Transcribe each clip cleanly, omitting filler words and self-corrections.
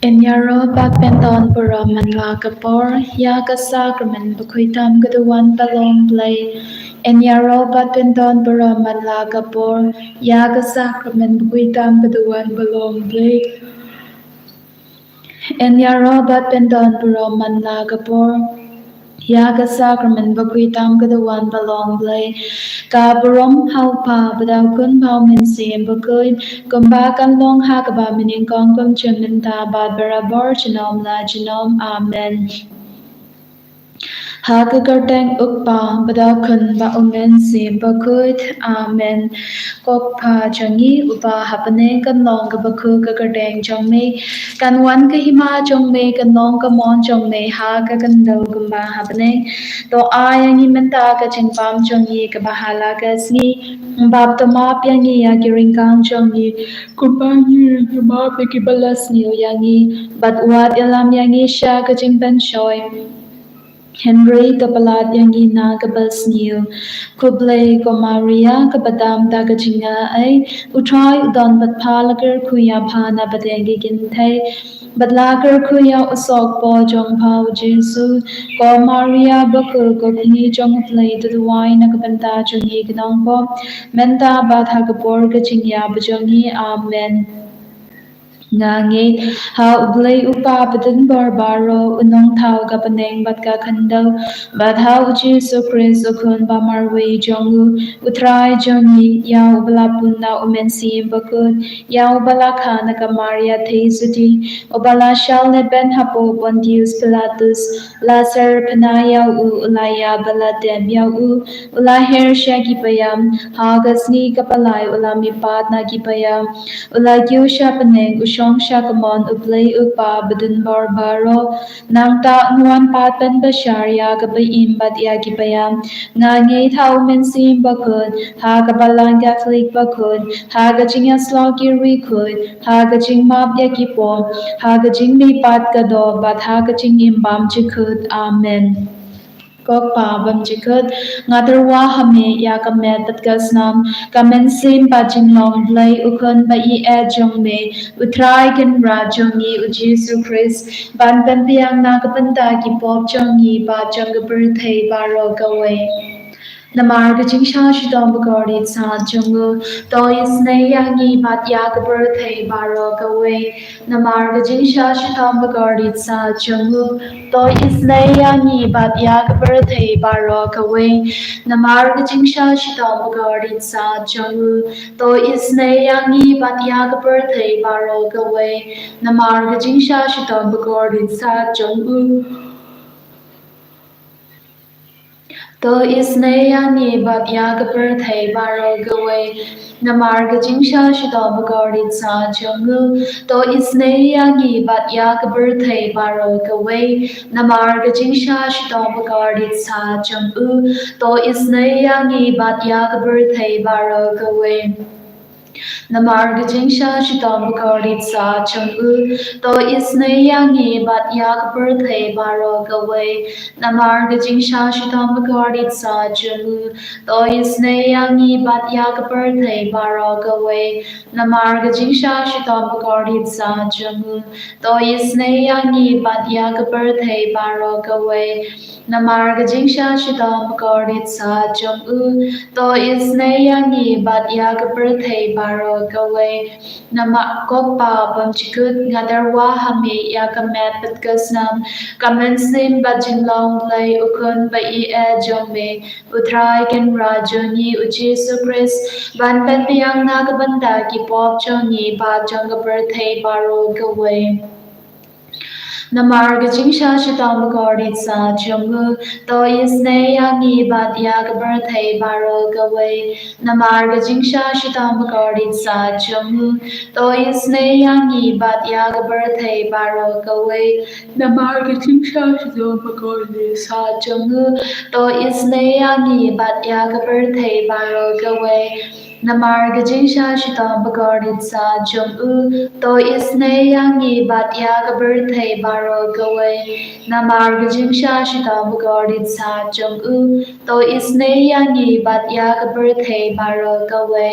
Enyaro bakpenton pura manla kapor ya ka sacrament bakwitam gaduan palong play. Enyaro bakpenton pura manla kapor ya ka sacrament bakwitam gaduan palong play. Enyaro bakpenton pura manla kapor Yaga sacrament bakwitam kadawan balong blay kabarom haupa badaw kun pau min sim bakuy kumba kan long hakaba mining kong kum chuminta bad barabor chinom la chinom amen. Hakagarteng ukpa badaw kun ba umen sim bakut amen. Kokpa changi upa hapane kan long ka baku kagarteng chongme kan wan ka hima chongme kan long ka mon chongme ha ka kan daw kumba hapane to ayangi menta ka chingpam chongi ka bahala ka sni bab to map yangi ya giring kang chongi kumba ni ka map ki balas ni yangi bat wat elam yangi sha ka chingpan shoy Henry kapalat yangi na kabas niyo. Kublay ko Maria kabadam dagajinga ay utray udon patpalagar kuya pana badengi gintay. Badlagar kuya usok po jong pao Jesu. Ko Maria bakul ko kini jong play tuduway na kabanta jongi ginong po. Menta bat hagabor gajingya bajongi. Amen. Ngangi ha ublay upa patin barbaro unong tao kapaneng bat ka kandaw bat ha uchi so Chris ukun ba marway jongu utray jongi yaw bala punna umensi bakun yaw bala kana ka Maria Tezuti obala shal ne ben hapo Pontius Pilatus Lazar panaya u ulaya bala dem yaw u ulaher shagi payam hagas ni kapalay ulami pat na gipayam ulagyo siya paneng usyong siya kamon uplay upa badun barbaro nang ta nuan patan basyarya kabayim bat yakipayam nga ngay tao mensim bakun ha kabalang Catholic bakun ha gajing yaslog irikun ha gajing map yakipom ha gajing lipat kado bat ha gajing imbam chikut amen. Kok pa bam chikut ngaterwa hame ya kamet tatgasnam kamen sim pa jinglong blay ukon ba I jong me utray ken ra jongi u Jesu Christ ban pempiang na kapanta ki pop jongi ba jong birthday baro gawe. Namar gajing sha shidom bagordit sa jungu to isne yangi bat yak birthday baro gawe namar gajing sha shidom bagordit sa jungu to isne yangi bat yak birthday baro gawe namar gajing sha shidom bagordit sa jungu to isne yangi bat yak birthday baro gawe namar gajing sha shidom bagordit sa jungu to isne yani bat yaga birthday baro gawe namar gajing sha shidom bagordit sa jungu to isne yani bat yaga birthday baro gawe namar gajing sha shidom bagordit sa jungu to isne yani bat yaga birthday baro gawe namar gajing sha shidom bagordit sa jungu to isne yangi bat yak birthday baro gawe namar gajing sha shidom bagordit sa jungu to isne yangi bat yak birthday baro gawe namar gajing sha shidom bagordit sa jungu to isne yangi bat yak birthday baro gawe namar gajing sha shidom bagordit sa jungu to isne yangi bat yak birthday baro gawe nama kokpa bam chikut ngadarwa hame ya kamet patgasnam kamensnim bajinglong lay ukun ba I jongme utray ken rajoni u Jesu Christ ban penpiang nagabanda ki pop jongi ba jonga birthday baro gawe namar gajing sha shidom bagordit sa jungu to isne yangi bat yak birthday baro gawe namar gajing sha shidom bagordit sa jungu to isne yangi bat yak birthday baro gawe namar gajing sha shidom bagordit sa jungu to isne yangi bat yak birthday baro gawe namar gajing sha shidom bagordit sa jungu to isne yangi bat yak birthday baro gawe namar gajing sha shidom bagordit sa jungu to isne yangi bat yak birthday baro gawe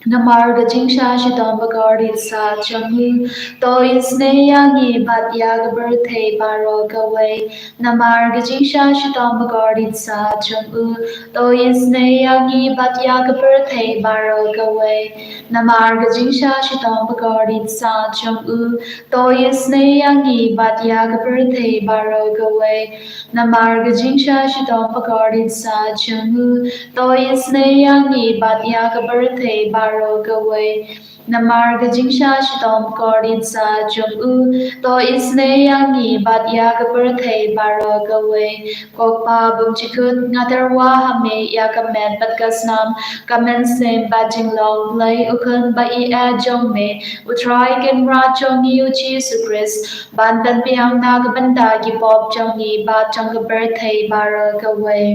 Namarga jingsha shidam bagardit sa changi to isne yangi bat yag birthday baro gaway Namarga jingsha shidam bagardit sa changu to isne yangi bat yag birthday baro gaway Namarga jingsha shidam bagardit sa changu to isne yangi bat yag birthday baro gaway Namarga jingsha shidam bagardit sa changu to isne yangi bat yag birthday baro gaway Namarga jingsha shidom gordit sa jung to isne yangi bat yag birthday baro gaway kokpa bum chikut ngaterwa hame yakamet bat kasnam kamen sem bajing long lay ukun ba I jong me utrai ken ra jong yu Jesus Christ bantan piang nag banda gi pop jong ni ba jong birthday baro gaway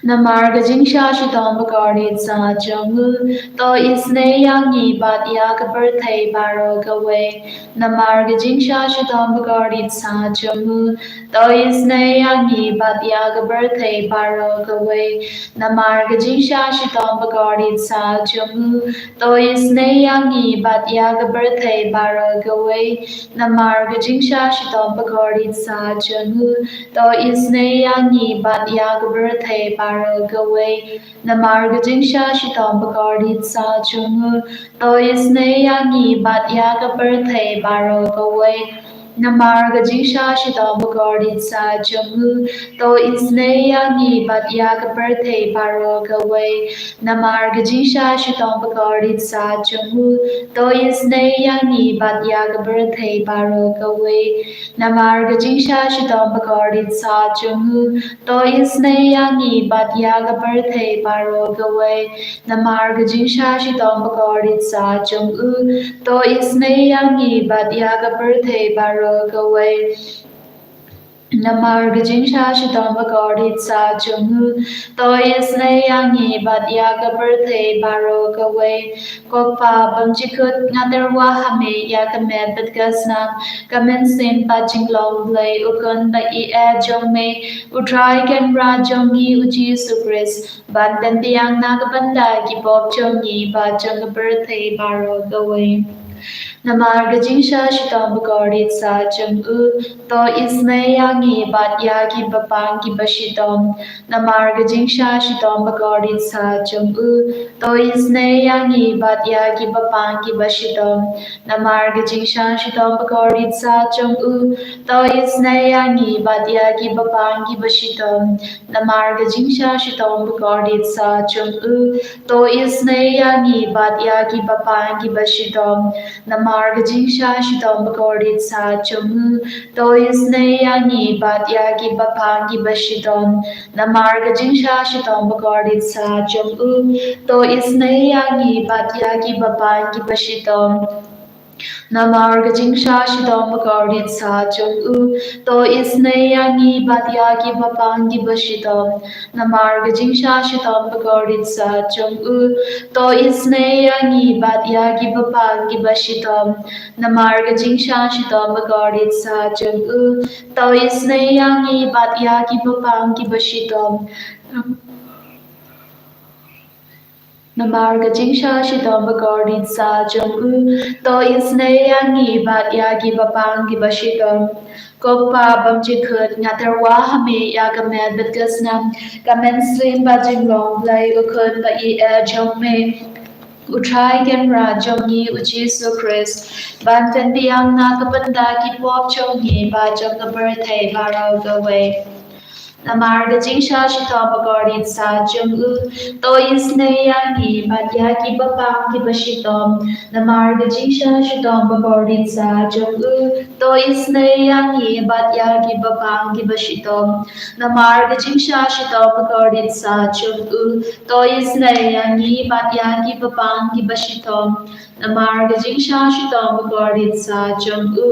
Namarga jingsha shidom bagardit sa jangu to isne yangi bat yak birthday baro gaway Namarga jingsha shidom bagardit sa jangu to isne yangi bat yak birthday baro gaway Namarga jingsha shidom bagardit sa jangu to isne yangi bat yak birthday baro gaway Namarga jingsha shidom bagardit sa jangu to isne yangi bat yak birthday baro gaway Namarga jingsha shidom bagardit sa jungu to isne yangi bat yak birthday baro gaway Namarga jingsha shidom bagardit sa jungu to isne yangi bat yak birthday baro gaway Namarga jingsha shidom bagardit sa jungu to isne yangi bat yak birthday baro gaway Namarga jingsha shidom bagardit sa jungu to isne yangi bat yak birthday baro gaway Namarga jingsha shidom bagardit sa jungu to isne yangi bat yak birthday baro gaway Namarga jingsha shidom bagardit sa jungu to isne yangi bat yak birthday baro gaway kokpa bam chikut ngaterwa hame yakamet bat kasnam kamen sim pa jinglong blay ukon ba I jong me utrai ken ra jong yi u Jesus Christ bantan tiang nagabanda ki pop jong yi ba jong birthday baro gaway Namarga jingsha shidom bagardit sa jungu to isne yangi bat yagi bapangi bashidom Namarga jingsha shidom bagardit sa jungu to isne yangi bat yagi bapangi bashidom Namarga jingsha shidom bagardit sa jungu to isne yangi bat yagi bapangi bashidom Namarga jingsha shidom bagardit sa jungu to isne yangi bat yagi bapangi bashidom Namarga jingsha shidom bagardit sa jungu to isne yangi bat yagi bapangi bashidom Namarga jingsha shidom bagardit sa jungu to isne yangi bat yagi bapangi bashidom Namarga jingsha shidom bagardit sa jungu to isne yangi bat yagi bapangi bashidom Namarga jingsha shidom bagardit sa jungu to isne yangi bat yagi bapangi bashidom Namarga jingsha shidom bagardit sa jungu to isne yangi bat yagi bapangi bashidom Namarga jingsha shidom bagardit sa jungu to isne yangi bat yagi bapangi bashidom kokpa bam chikut ngaterwa hame yagamet bat kasnam kamen slim ba jinglong blay ukun ba I jong me utrai ken ra jong yi u Jesus Christ bantan tiang nagabanda ki pop jong yi ba jong birthday baro gaway Namarga jingsha shidom bagardit sa jungu to isne yangi bat yagi bapangi bashidom Namarga jingsha shidom bagardit sa jungu to isne yangi bat yagi bapangi bashidom Namarga jingsha shidom bagardit sa jungu to isne yangi bat yagi bapangi bashidom Namarga jingsha shidom bagardit sa jungu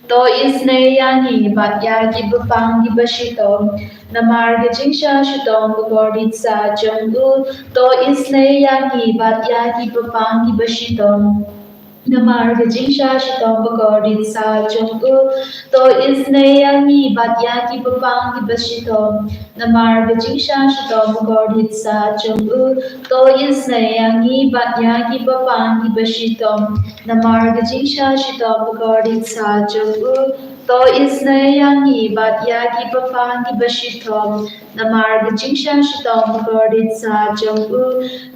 to isne yangi bat yagi bapangi bashidom Namarga jingsha shidom bagardit sa jungu to isne yangi bat yagi bapangi bashidom Namarga jingsha shitong bagodit sa jonggu to isne yangi bat yaki bapangi bashitong Namarga jingsha shitong bagodit sa jonggu to isne yangi bat yaki bapangi bashitong Namarga jingsha shitong bagodit sa jonggu to isne yangi bat yaki bapangi bashitong Namarga jingsha shitong bagodit sa jonggu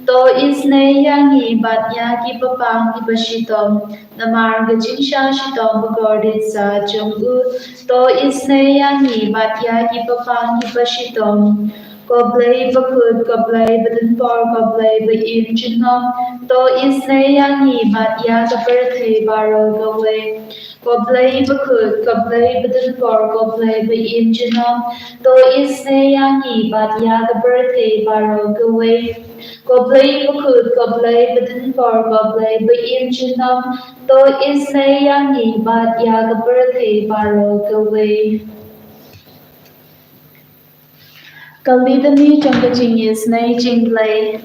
to isne yangi bat yaki bapangi bashitong Namarga jingsha shitong bagodit sa jonggu to isne yangi bat yaki bapangi bashitong Koblay bakut koblay badun por koblay ba in jinom to isne yangi bat yaka birthday baro gaway Koblay bakut koblay badun por koblay ba in jinom to isne yangi bat yaka birthday baro gaway Koblay bakut koblay badun por koblay ba in jinom to isne yangi bat yaka birthday baro gaway Kalidani Jingisynei-blei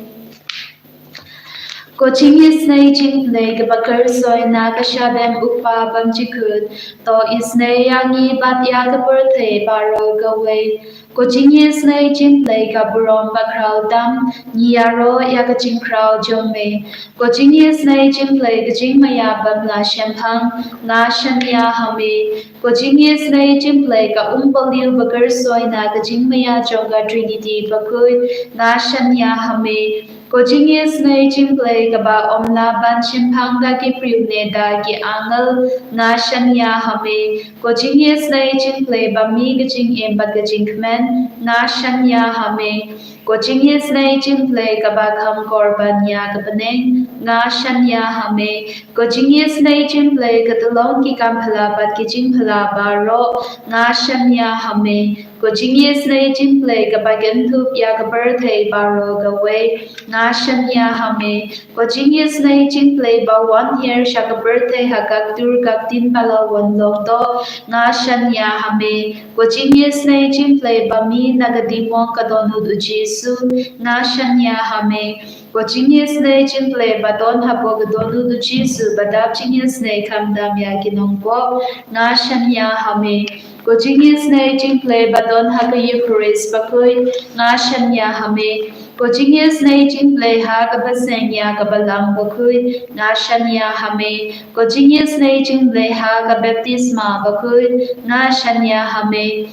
Ko Jingisynei-blei bakar soy nakashabem upa bamjikut to isne yangi bat yaga birthday baro gaway Ko Jingisynei-blei kaburom bakrao dam niyaro yaga jingkrao jome Ko Jingisynei-blei gajing mayabam la shempang na shanya hame Ko Jingisynei-blei ka umpaliu bakar soy na gajing maya jonga Trinity bakut na shanya hame Ko Jingisynei-blei kaba omla ban shimpang da ki priune da ki angal na shanya hame Ko Jingisynei-blei ba mi gajing embat gajing kmen na shanya hame Ko Jingisynei-blei kaba kam korban ya kabaneng na shanya hame Ko Jingisynei-blei katalong ki kamphala bat ki jingphala baro na shanya hame Ko Jingisynei-blei kaba gentup ya ka birthday baro gaway na shanya hame Ko Jingisynei-blei ba 1 year siya ka birthday hagak tur kag tin pala wanlong to na shanya hame Ko Jingisynei-blei ba mi nagadimong kadonhud u Jesu na shanya hame Ko Jingisynei-blei ba don habo kadonhud u Jesu badap Jingisynei kamdam ya kinongpo na shanya hame Ko Jingisynei-blei ba don ha ka Eucharist bakoy na shanya hame Ko Jingisynei-blei ha ka baseng ya ka balang bakoy na shanya hame Ko Jingisynei-blei ha ka baptisma bakoy na shanya hame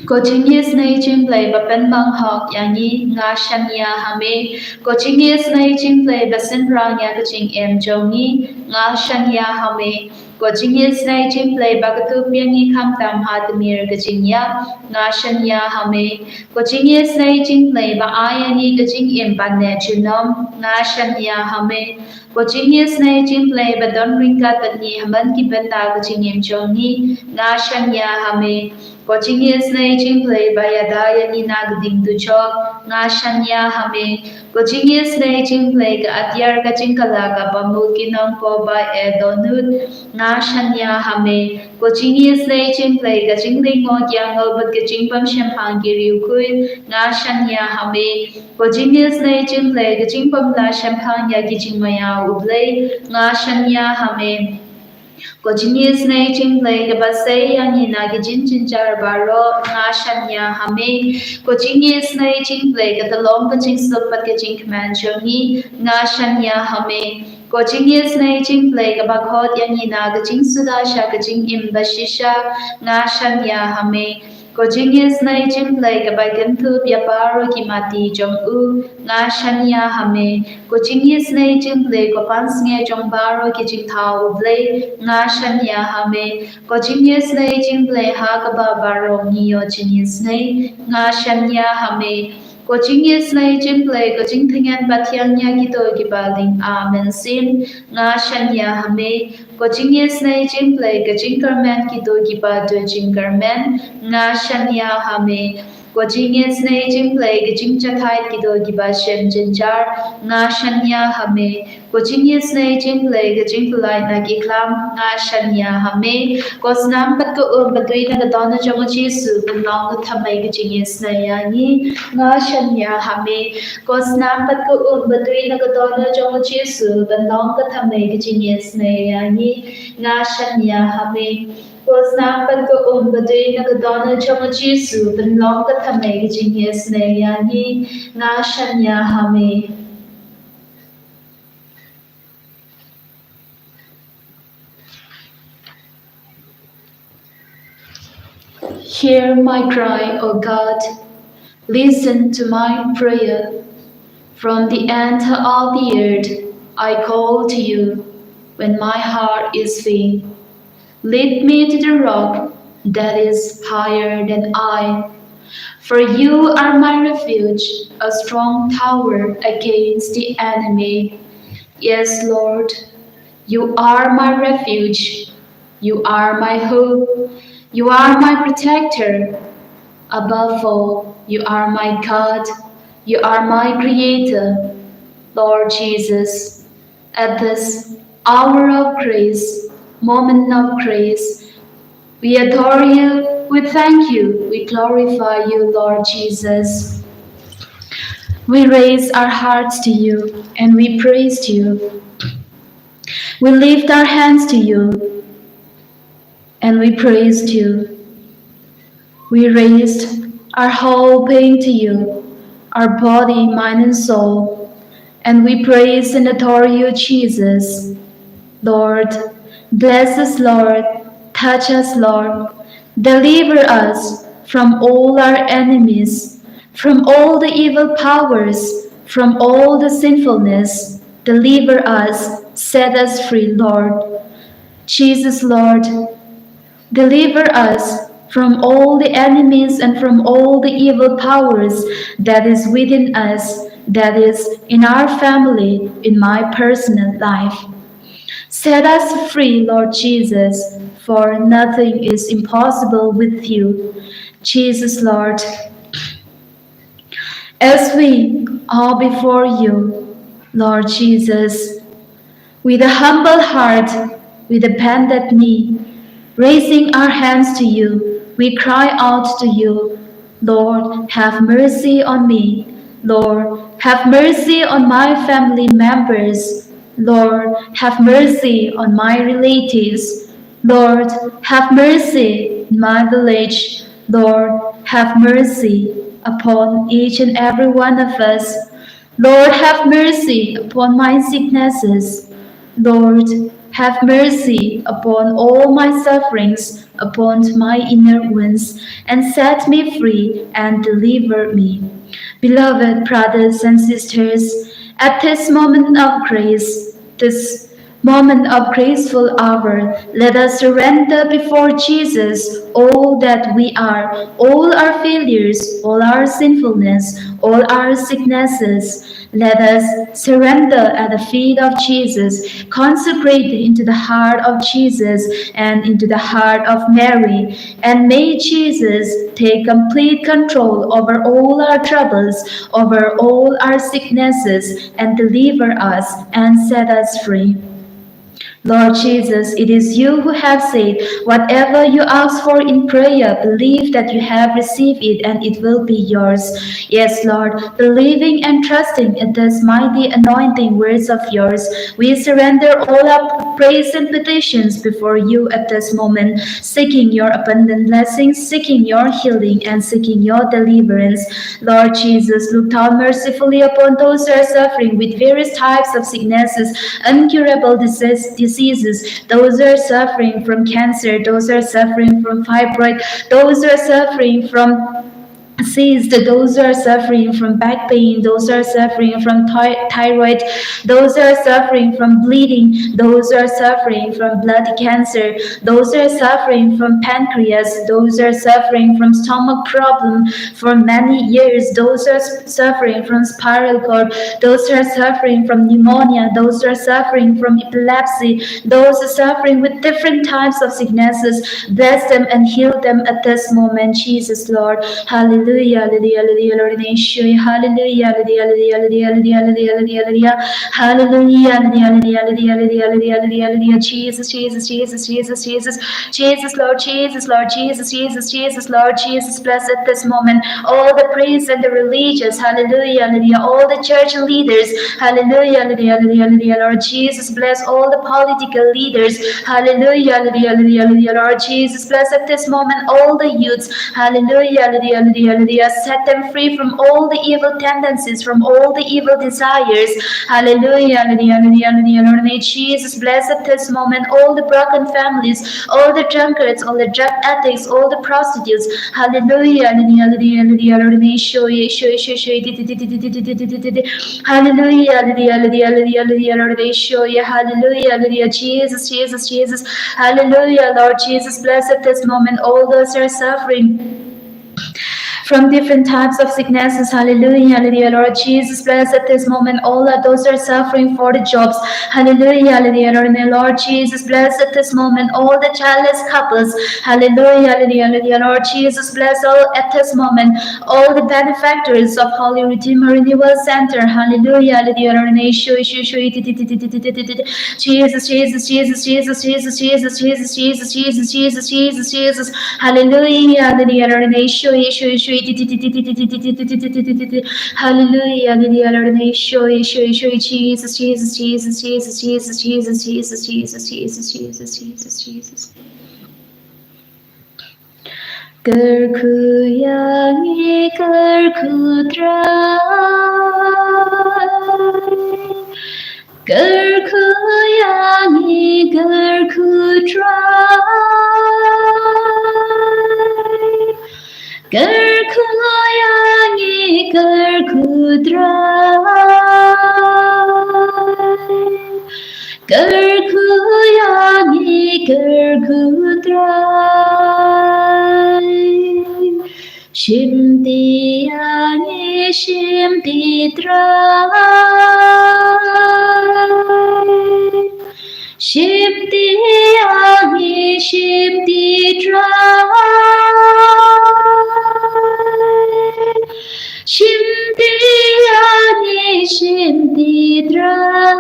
Ko Jingisynei-blei ba penbang hok yangi nga shanya hame Ko Jingisynei-blei ba senrang ya ka jing em jongi nga shanya hame Ko Jingisynei-blei ba katup yangi kamtam hatamir ka jingya nga shanya hame Ko Jingisynei-blei ba ayangi ka jing em banne junom nga shanya hame Ko Jingisynei-blei ba don ringkat batni haman ki benta ka jing em jongi nga shanya hame Ko Jingisynei-blei ba yadaya ni nagding duchok nga shanya hame Ko Jingisynei-blei ka atyar ka jingkala ka pamukinong po ba edonut nga shanya hame Ko Jingisynei-blei ka jinglingo yangal bat ka jingpam shempang giriukui nga shanya hame Ko Jingisynei-blei ka jingpam la shempang ya ki jingmaya ublei nga shanya hame Ko Jingisynei-blei ka basay yangi na ki jinjinjar baro nga shanya hame Ko Jingisynei-blei ka talong ka jingsup pat ka jingkman jongi nga shanya hame Ko Jingisynei-blei ka bakhot yangi na ka jingsuda sha ka jingim bashisha nga shanya hame Ko Jingisynei-blei ka bagentup ya baro ki mati jong nga shanya hame Ko Jingisynei-blei ko pansnge jong baro ki jingtao blei nga shanya hame Ko Jingisynei-blei ha ka ba baro ngiyo Jingisynei nga shanya hame Ko Jingisynei-blei ko jingtingen batyang ya kito ki baling amen sin nga shanya hame Ko Jingisynei-blei ka jingkarmen kito ki ba do jingkarmen nga shanya hame Ko Jingisynei-blei Jingchathai Kido Giba Shem Jinjar Nga Shanya Hame Ko Jingisynei-blei Jingpulai Nagi Klam Nga Shanya Hame Ko Snam Pat Ko Batui Naga Donna Jonga Jesu Long Thamai Jingisynei Nga Shanya Hame Ko Snam Pat Ko Batui Naga Donna Jonga Jesu Long Thamai Jingisynei Nga Shanya Hame was not but go on the day of the Donna Chama Jesu, the longer Tamay Jingisynei Nga Shanya Hame. Hear my cry, O God. Listen to my prayer. From the end of the earth, I call to you when my heart is faint. Lead me to the rock that is higher than I. For you are my refuge, a strong tower against the enemy. Yes, Lord, you are my refuge. You are my hope. You are my protector. Above all, you are my God. You are my creator. Lord Jesus, at this hour of grace, moment of grace, we adore you, we thank you, we glorify you, Lord Jesus. We raise our hearts to you and we praise you. We lift our hands to you and we praise you. We raised our whole being to you, our body, mind, and soul, and we praise and adore you, Jesus. Lord, bless us, Lord, touch us, Lord, deliver us from all our enemies, from all the evil powers, from all the sinfulness. Deliver us, set us free, Lord. Jesus, Lord, deliver us from all the enemies and from all the evil powers that is within us, that is in our family, in my personal life. Set us free, Lord Jesus, for nothing is impossible with you. Jesus, Lord, as we are before you, Lord Jesus, with a humble heart, with a bended knee, raising our hands to you, we cry out to you, Lord, have mercy on me. Lord, have mercy on my family members. Lord, have mercy on my relatives. Lord, have mercy in my village. Lord, have mercy upon each and every one of us. Lord, have mercy upon my sicknesses. Lord, have mercy upon all my sufferings, upon my inner wounds, and set me free and deliver me. Beloved brothers and sisters, at this moment of grace, this moment of graceful hour, let us surrender before Jesus all that we are, all our failures, all our sinfulness, all our sicknesses. Let us surrender at the feet of Jesus, consecrate into the heart of Jesus and into the heart of Mary. And may Jesus take complete control over all our troubles, over all our sicknesses, and deliver us and set us free. Lord Jesus, it is you who have said, whatever you ask for in prayer, believe that you have received it and it will be yours. Yes, Lord, believing and trusting in this mighty anointing words of yours, we surrender all our praise and petitions before you at this moment, seeking your abundant blessings, seeking your healing, and seeking your deliverance. Lord Jesus, look down mercifully upon those who are suffering with various types of sicknesses, incurable diseases, those who are suffering from cancer, those who are suffering from fibroid, those who are suffering from cysts, those who are suffering from back pain, those who are suffering from thyroid, those who are suffering from bleeding, those who are suffering from blood cancer, those who are suffering from pancreas, those who are suffering from stomach problem for many years, those who are suffering from spiral cord, those who are suffering from pneumonia, those who are suffering from epilepsy, those who are suffering with different types of sicknesses. Bless them and heal them at this moment, Jesus, Lord. Hallelujah. Hallelujah, hallelujah, hallelujah, Lord, and show you. Hallelujah, hallelujah, hallelujah, hallelujah, hallelujah, hallelujah, hallelujah, hallelujah, hallelujah, hallelujah, hallelujah, hallelujah, hallelujah, Jesus, Jesus, Jesus, Jesus, Jesus, Jesus, Lord, Jesus, Lord, Jesus, Jesus, Jesus, Lord, Jesus, bless at this moment all the priests and the religious, hallelujah, hallelujah, all the church leaders, hallelujah, hallelujah, hallelujah, hallelujah, Lord Jesus, bless all the political leaders, hallelujah, hallelujah, hallelujah, hallelujah, Lord Jesus, bless at this moment all the youths, hallelujah, hallelujah, hallelujah, hallelujah, set them free from all the evil tendencies, from all the evil desires, hallelujah, hallelujah, hallelujah, hallelujah, Lord, may Jesus bless at this moment all the broken families, all the drunkards, all the drug addicts, all the prostitutes, hallelujah, hallelujah, hallelujah, hallelujah, Lord, may show you, hallelujah, hallelujah, hallelujah, hallelujah, hallelujah, Lord, may show you, hallelujah, hallelujah, Jesus, Jesus, Jesus, hallelujah, Lord Jesus, bless at this moment all those who are suffering from different types of sicknesses. Hallelujah, hallelujah, Lord Jesus, bless at this moment all that those are suffering for the jobs. Hallelujah, hallelujah, Lord, may Lord Jesus, bless at this moment all the childless couples. Hallelujah, hallelujah, hallelujah, Lord Jesus, bless all at this moment all the benefactors of Holy Redeemer Renewal Center. Hallelujah, hallelujah, Lord, may Jesus, Jesus, Jesus, Jesus, Jesus, Jesus, Jesus, Jesus, Jesus, Jesus, Jesus, Jesus, hallelujah, hallelujah, Lord, may hallelujah, hallelujah, Lord, may Jesus, Jesus, Jesus, Jesus, Jesus, Jesus, Jesus, Jesus, Jesus, Jesus, Jesus, Jesus. Gerkuyangi gerkudrai, gerkuyangi gerkudrai, gerkuyangi gerkudrai, gerkuyangi gerkudrai, shimdiyangi shimdidrai, shimdiyangi shimdidrai, shimdiyangi shimdidrai,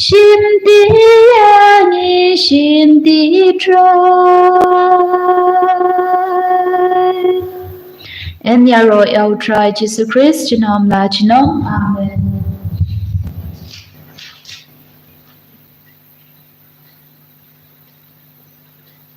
shimdiyangi shimdidrai. En jag roi au trai Jesu Christ genom la genom. Amen.